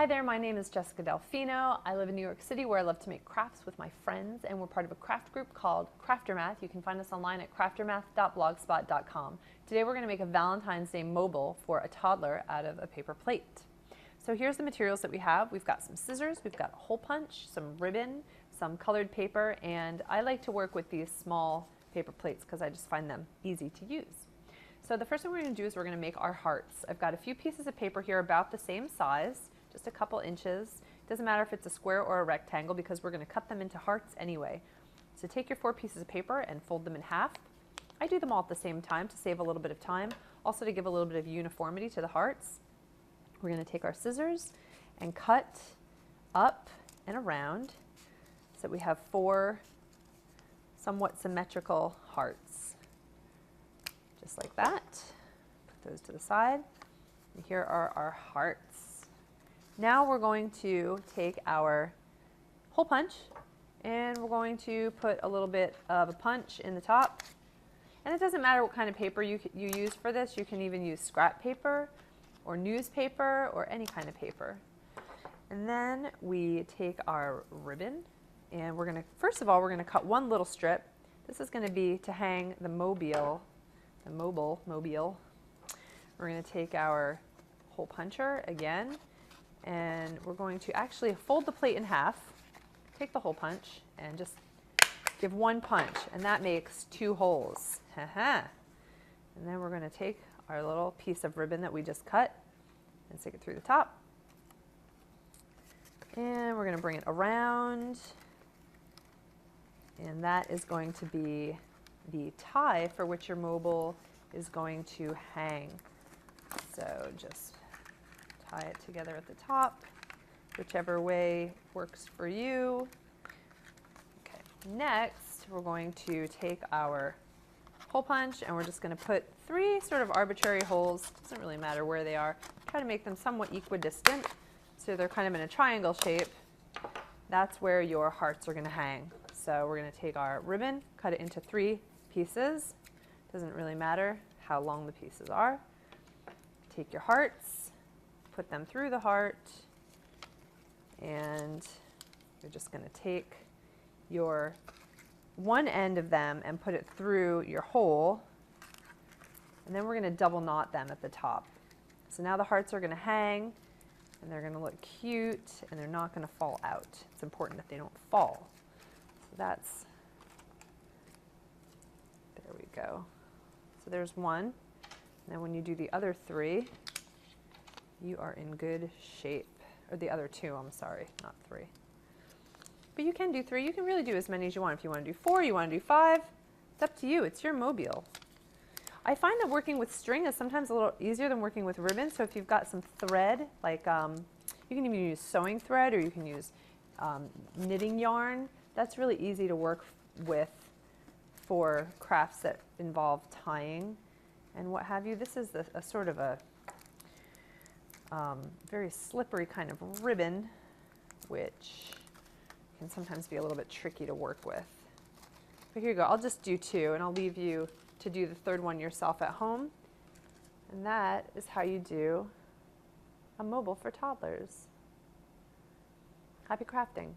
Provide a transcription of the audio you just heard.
Hi there, my name is Jessica Delfino. I live in New York City where I love to make crafts with my friends, and we're part of a craft group called Craftermath. You can find us online at craftermath.blogspot.com. Today we're going to make a Valentine's Day mobile for a toddler out of a paper plate. So here's the materials that we have. We've got some scissors, we've got a hole punch, some ribbon, some colored paper, and I like to work with these small paper plates because I just find them easy to use. So the first thing we're going to do is we're going to make our hearts. I've got a few pieces of paper here about the same size, just a couple inches. It doesn't matter if it's a square or a rectangle because we're going to cut them into hearts anyway. So take your 4 pieces of paper and fold them in half. I do them all at the same time to save a little bit of time, also to give a little bit of uniformity to the hearts. We're going to take our scissors and cut up and around so that we have 4 somewhat symmetrical hearts. Just like that. Put those to the side. And here are our hearts. Now we're going to take our hole punch and we're going to put a little bit of a punch in the top. And it doesn't matter what kind of paper you use for this. You can even use scrap paper or newspaper or any kind of paper. And then we take our ribbon and we're going to, first of all, we're going to cut one little strip. This is going to be to hang the mobile. We're going to take our hole puncher again, and we're going to actually fold the plate in half, take the hole punch, and just give one punch, and that makes 2 holes. And then we're going to take our little piece of ribbon that we just cut and stick it through the top. And we're going to bring it around, and that is going to be the tie for which your mobile is going to hang. So just tie it together at the top, whichever way works for you. Okay. Next, we're going to take our hole punch and we're just going to put 3 sort of arbitrary holes. Doesn't really matter where they are. Try to make them somewhat equidistant so they're kind of in a triangle shape. That's where your hearts are going to hang. So we're going to take our ribbon, cut it into 3 pieces. Doesn't really matter how long the pieces are. Take your hearts, put them through the heart, and you're just going to take your one end of them and put it through your hole, and then we're going to double knot them at the top. So now the hearts are going to hang, and they're going to look cute, and they're not going to fall out. It's important that they don't fall. So that's, there we go. So there's one. Now when you do the other 3, you are in good shape. Or the other 2, I'm sorry, not 3. But you can do 3. You can really do as many as you want. If you want to do 4, you want to do 5, it's up to you. It's your mobile. I find that working with string is sometimes a little easier than working with ribbon. So if you've got some thread, like you can even use sewing thread or you can use knitting yarn. That's really easy to work with for crafts that involve tying and what have you. This is a sort of a very slippery kind of ribbon, which can sometimes be a little bit tricky to work with. But here you go. I'll just do 2, and I'll leave you to do the 3rd one yourself at home. And that is how you do a mobile for toddlers. Happy crafting.